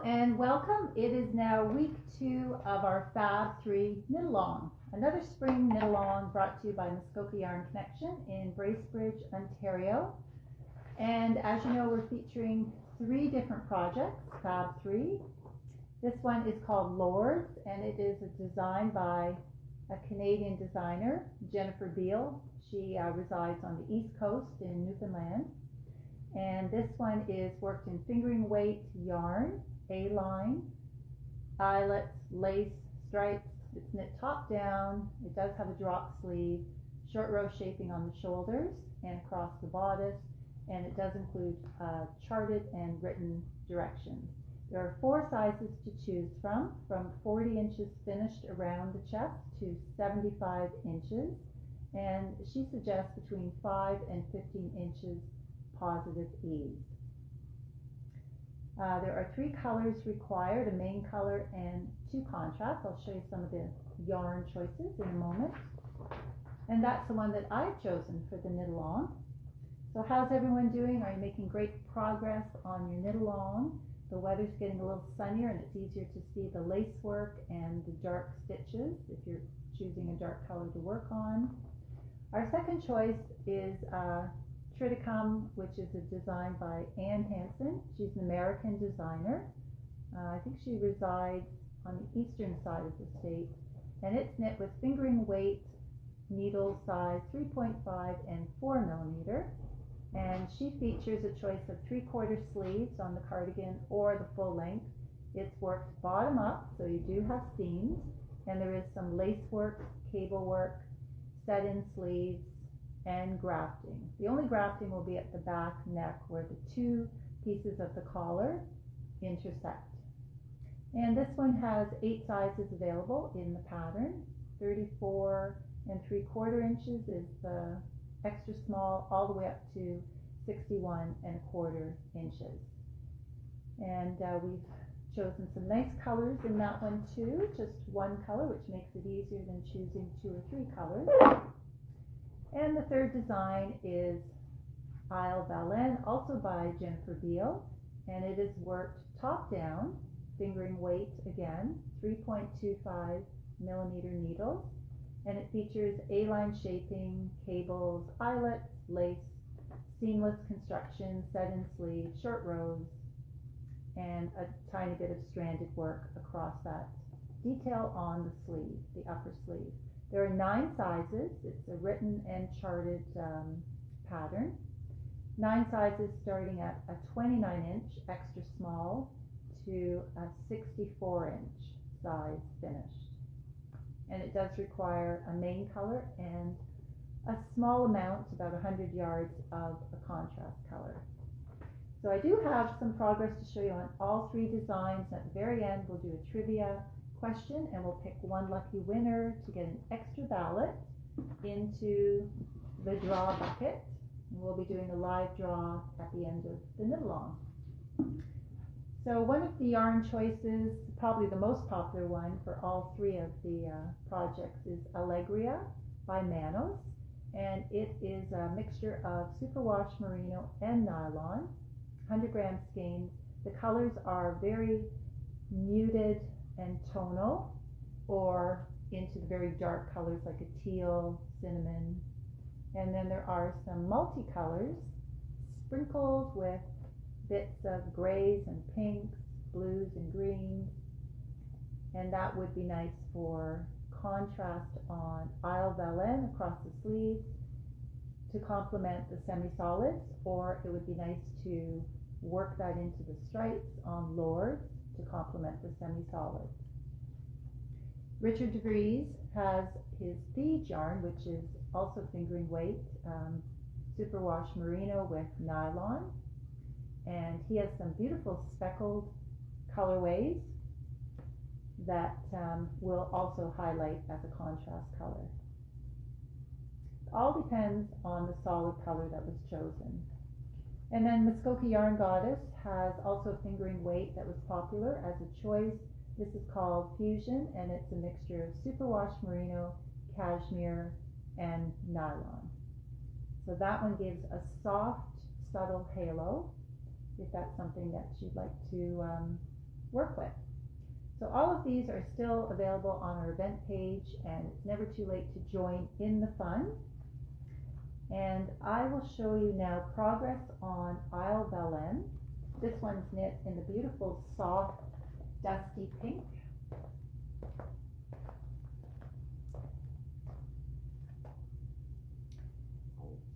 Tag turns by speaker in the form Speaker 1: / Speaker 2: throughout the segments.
Speaker 1: Hello and welcome. It is now week 2 of our Fab 3 knit-along. Another spring knit-along brought to you by Muskoka Yarn Connection in Bracebridge, Ontario. And as you know, we're featuring 3 different projects, Fab 3. This one is called Lourdes, and it is a design by a Canadian designer, Jennifer Beale. She resides on the East Coast in Newfoundland. And this one is worked in fingering weight yarn, A-line, eyelets, lace, stripes. It's knit top down. It does have a drop sleeve, short row shaping on the shoulders and across the bodice, and it does include charted and written directions. There are 4 sizes to choose from 40 inches finished around the chest to 75 inches, and she suggests between 5 and 15 inches positive ease. There are 3 colors required, a main color and 2 contrasts. I'll show you some of the yarn choices in a moment. And that's the one that I've chosen for the knit-along. So how's everyone doing? Are you making great progress on your knit-along? The weather's getting a little sunnier and it's easier to see the lace work and the dark stitches if you're choosing a dark color to work on. Our second choice is Triticum, which is a design by Hanson. She's an American designer. I think she resides on the eastern side of the state, and it's knit with fingering weight needle size 3.5 and 4 millimeter. And she features a choice of 3/4 sleeves on the cardigan or the full length. It's worked bottom up, so you do have seams, and there is some lace work, cable work, set-in sleeves, and grafting. The only grafting will be at the back neck where the 2 pieces of the collar intersect. And this one has 8 sizes available in the pattern. 34 3/4 inches is the extra small, all the way up to 61 1/4 inches. And we've chosen some nice colors in that one too, just 1 color, which makes it easier than choosing 2 or 3 colors. And the third design is Valen, also by Jennifer Beale, and it is worked top down, fingering weight again, 3.25 millimeter needles, and it features A-line shaping, cables, eyelets, lace, seamless construction, set-in sleeve, short rows, and a tiny bit of stranded work across that detail on the sleeve, the upper sleeve. There are 9 sizes. It's a written and charted pattern. 9 sizes starting at a 29-inch extra small to a 64-inch size finished. And it does require a main color and a small amount, about 100 yards, of a contrast color. So I do have some progress to show you on all 3 designs. At the very end, we'll do a trivia question, and we'll pick 1 lucky winner to get an extra ballot into the draw bucket. And we'll be doing a live draw at the end of the knit-along. So one of the yarn choices, probably the most popular one for all 3 of the projects, is Allegria by Manos, and it is a mixture of superwash merino and nylon, 100 gram skeins. The colors are very muted and tonal, or into the very dark colors like a teal, cinnamon, and then there are some multicolors sprinkled with bits of grays and pinks, blues and greens, and that would be nice for contrast on Valen across the sleeves to complement the semi-solids, or it would be nice to work that into the stripes on Lourdes to complement the semi-solids. Richard DeVries has his Thieves yarn, which is also fingering weight, superwash merino with nylon, and he has some beautiful speckled colorways that will also highlight as a contrast color. It all depends on the solid color that was chosen. And then Muskoka Yarn Goddess has also fingering weight that was popular as a choice. This is called Fusion, and it's a mixture of superwash merino, cashmere, and nylon. So that one gives a soft, subtle halo, if that's something that you'd like to work with. So all of these are still available on our event page, and it's never too late to join in the fun. And I will show you now progress on Isle Valen. This one's knit in the beautiful soft dusty pink.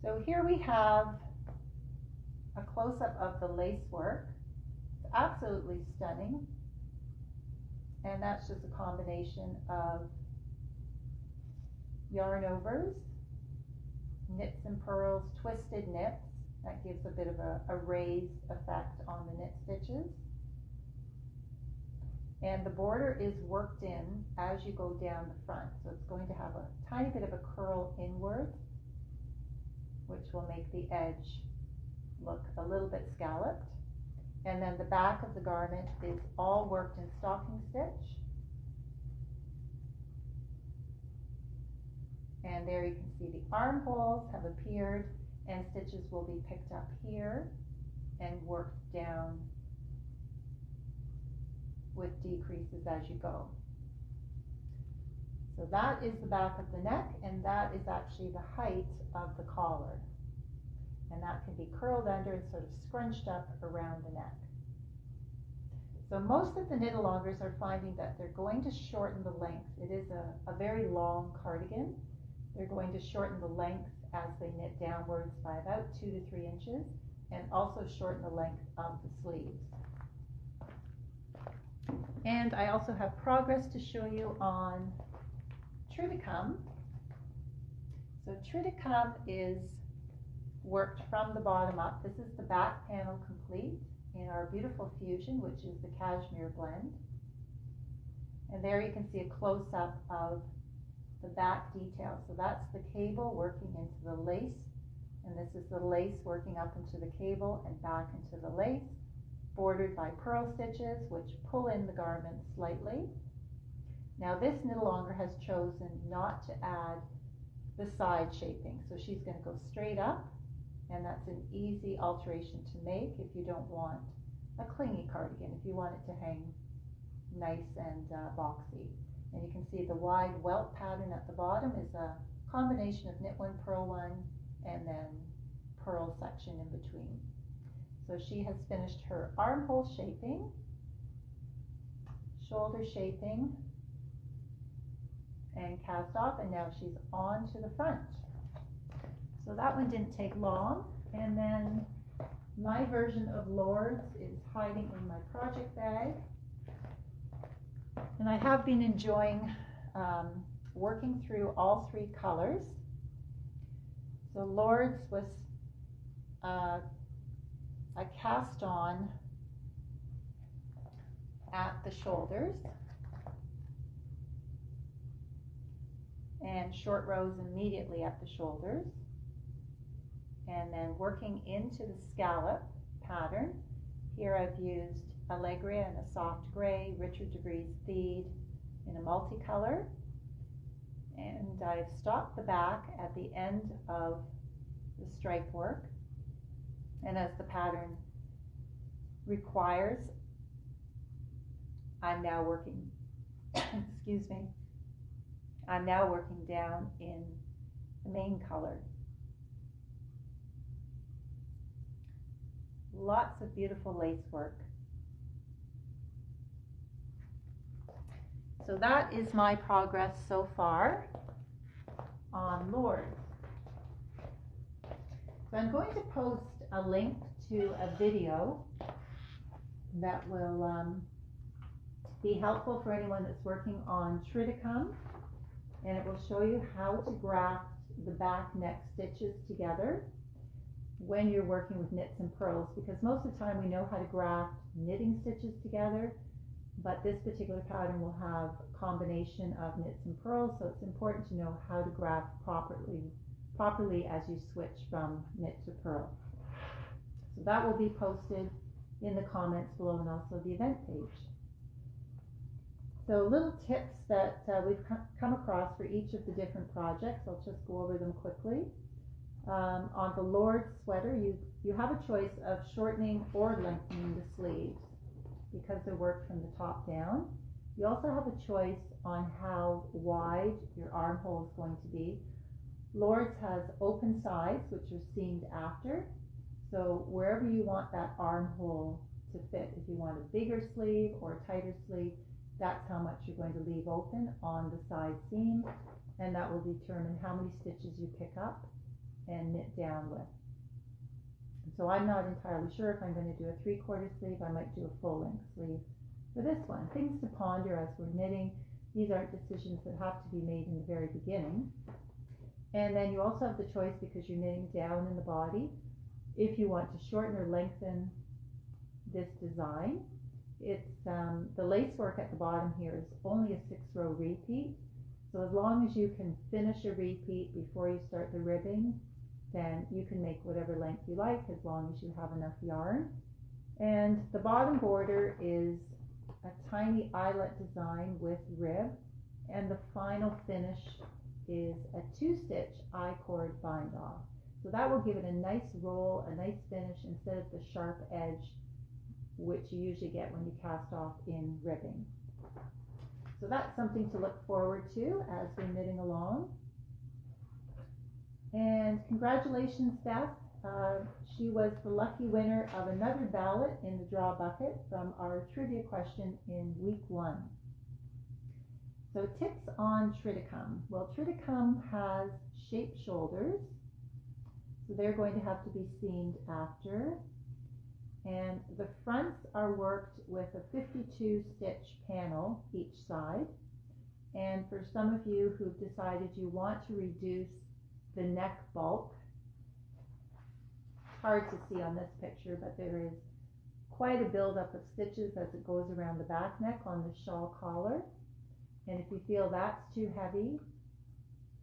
Speaker 1: So here we have a close-up of the lace work. It's absolutely stunning. And that's just a combination of yarn overs, knits and pearls, twisted knits. That gives a bit of a raised effect on the knit stitches. And the border is worked in as you go down the front. So it's going to have a tiny bit of a curl inward, which will make the edge look a little bit scalloped. And then the back of the garment is all worked in stocking stitch. And there you can see the armholes have appeared, and stitches will be picked up here and worked down with decreases as you go. So that is the back of the neck, and that is actually the height of the collar. And that can be curled under and sort of scrunched up around the neck. So most of the knit-alongers are finding that they're going to shorten the length. It is a very long cardigan. They're going to shorten the length as they knit downwards by about 2 to 3 inches, and also shorten the length of the sleeves. And I also have progress to show you on Triticum. So Triticum is worked from the bottom up. This is the back panel complete in our beautiful fusion, which is the cashmere blend. And there you can see a close-up of the back detail. So that's the cable working into the lace, and this is the lace working up into the cable and back into the lace, bordered by pearl stitches which pull in the garment slightly. Now this knit-alonger has chosen not to add the side shaping, so she's going to go straight up, and that's an easy alteration to make if you don't want a clingy cardigan, if you want it to hang nice and boxy. And you can see the wide welt pattern at the bottom is a combination of knit one, purl one, and then purl section in between. So she has finished her armhole shaping, shoulder shaping, and cast off, and now she's on to the front. So that one didn't take long. And then my version of Lourdes is hiding in my project bag. And I have been enjoying working through all 3 colors. So Lourdes was a cast on at the shoulders and short rows immediately at the shoulders, and then working into the scallop pattern. Here I've used Allegria in a soft gray, Richard DeVries Theed in a multicolor, and I've stopped the back at the end of the stripe work, and as the pattern requires, I'm now working excuse me, I'm now working down in the main color. Lots of beautiful lace work. So that is my progress so far on Lourdes. So I'm going to post a link to a video that will be helpful for anyone that's working on Triticum, and it will show you how to graft the back neck stitches together when you're working with knits and pearls, because most of the time we know how to graft knitting stitches together, but this particular pattern will have a combination of knits and pearls, so it's important to know how to graft properly as you switch from knit to pearl. So that will be posted in the comments below, and also the event page. So little tips that we've come across for each of the different projects. I'll just go over them quickly. On the Lourdes sweater, you have a choice of shortening or lengthening the sleeves. because they're worked from the top down. You also have a choice on how wide your armhole is going to be. Lourdes has open sides, which are seamed after. So wherever you want that armhole to fit, if you want a bigger sleeve or a tighter sleeve, that's how much you're going to leave open on the side seam, and that will determine how many stitches you pick up and knit down with. So I'm not entirely sure if I'm going to do a 3/4 sleeve. I might do a full length sleeve for this one. Things to ponder as we're knitting. These aren't decisions that have to be made in the very beginning. And then you also have the choice, because you're knitting down in the body, if you want to shorten or lengthen this design. It's the lace work at the bottom here is only a 6-row repeat. So as long as you can finish a repeat before you start the ribbing, then you can make whatever length you like as long as you have enough yarn. And the bottom border is a tiny eyelet design with rib, and the final finish is a 2-stitch I-cord bind off. So that will give it a nice roll, a nice finish, instead of the sharp edge which you usually get when you cast off in ribbing. So that's something to look forward to as we're knitting along. And congratulations, Steph. She was the lucky winner of another ballot in the draw bucket from our trivia question in week 1. So tips on Triticum. Well, Triticum has shaped shoulders, so they're going to have to be seamed after. And the fronts are worked with a 52-stitch panel each side. And for some of you who've decided you want to reduce the neck bulk, it's hard to see on this picture, but there is quite a buildup of stitches as it goes around the back neck on the shawl collar. And if you feel that's too heavy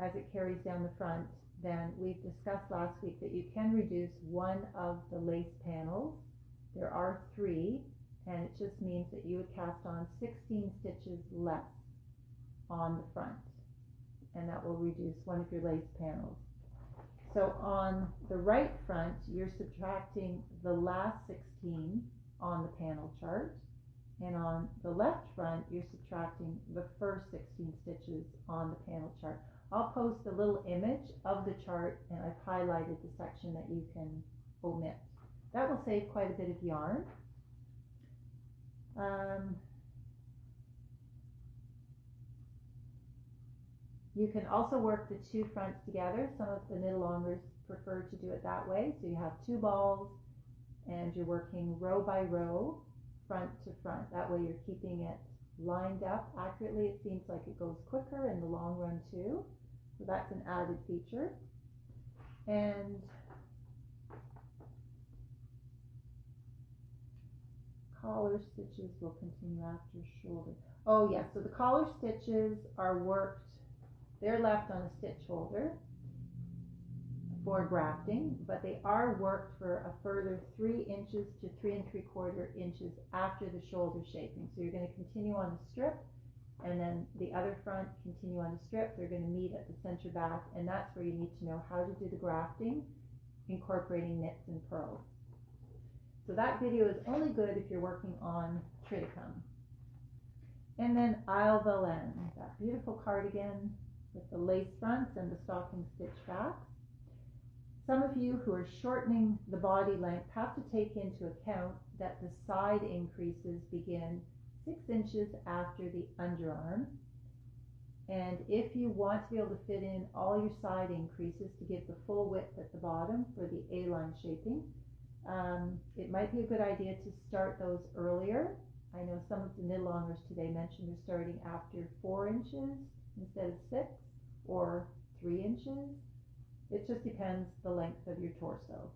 Speaker 1: as it carries down the front, then we've discussed last week that you can reduce one of the lace panels. There are 3, and it just means that you would cast on 16 stitches less on the front, and that will reduce one of your lace panels. So on the right front, you're subtracting the last 16 on the panel chart, and on the left front, you're subtracting the first 16 stitches on the panel chart. I'll post a little image of the chart, and I've highlighted the section that you can omit. That will save quite a bit of yarn. You can also work the 2 fronts together. Some of the knit-alongers prefer to do it that way. So you have 2 balls and you're working row by row, front to front. That way you're keeping it lined up accurately. It seems like it goes quicker in the long run too. So that's an added feature. And collar stitches will continue after shoulder. Oh yes, so the collar stitches are worked, they're left on a stitch holder for grafting, but they are worked for a further 3 inches to 3 3/4 inches after the shoulder shaping. So you're going to continue on the strip, and then the other front continue on the strip. They're going to meet at the center back, and that's where you need to know how to do the grafting, incorporating knits and purls. So that video is only good if you're working on Triticum. And then Valen, that beautiful cardigan with the lace fronts and the stocking stitch backs. Some of you who are shortening the body length have to take into account that the side increases begin 6 inches after the underarm. And if you want to be able to fit in all your side increases to give the full width at the bottom for the A-line shaping, it might be a good idea to start those earlier. I know some of the knit-alongers today mentioned they're starting after 4 inches instead of 6 or 3 inches. It just depends the length of your torso.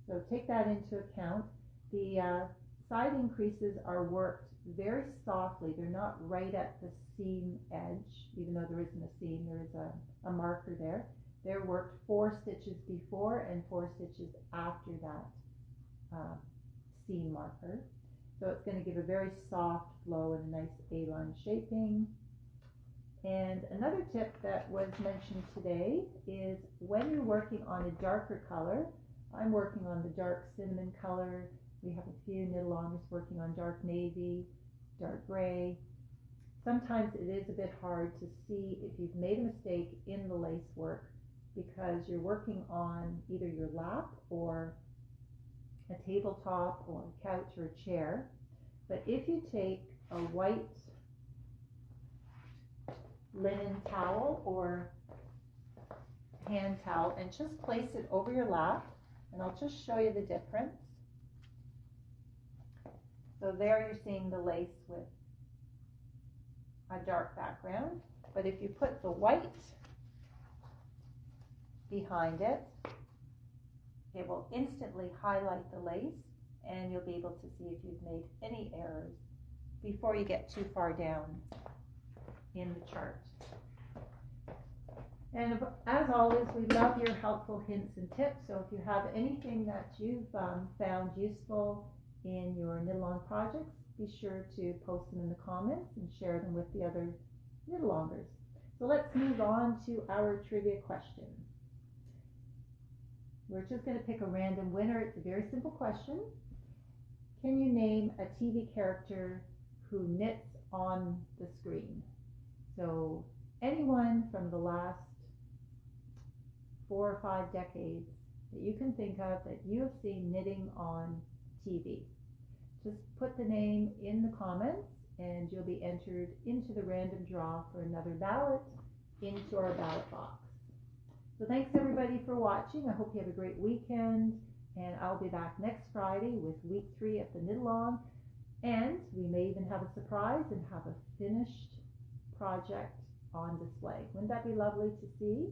Speaker 1: So take that into account. The side increases are worked very softly. They're not right at the seam edge, even though there isn't a seam, there is a marker there. They're worked 4 stitches before and 4 stitches after that seam marker. So it's going to give a very soft flow and a nice A-line shaping. And another tip that was mentioned today is when you're working on a darker color, I'm working on the dark cinnamon color, We have a few knit-alongers working on dark navy, dark gray. Sometimes it is a bit hard to see if you've made a mistake in the lace work because you're working on either your lap or a tabletop or a couch or a chair. But if you take a white linen towel or hand towel and just place it over your lap, and I'll just show you the difference. So there you're seeing the lace with a dark background, but if you put the white behind it, it will instantly highlight the lace, and you'll be able to see if you've made any errors before you get too far down in the chart. And as always, we love your helpful hints and tips. So if you have anything that you've found useful in your knit-along projects, be sure to post them in the comments and share them with the other knit-alongers. So let's move on to our trivia question. We're just going to pick a random winner. It's a very simple question. Can you name a TV character who knits on the screen? So anyone from the last 4 or 5 decades that you can think of that you have seen knitting on TV. Just put the name in the comments and you'll be entered into the random draw for another ballot into our ballot box. So thanks everybody for watching. I hope you have a great weekend, and I'll be back next Friday with week 3 of the knit-along, and we may even have a surprise and have a finished project on display. Wouldn't that be lovely to see?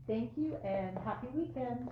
Speaker 1: Thank you and happy weekend.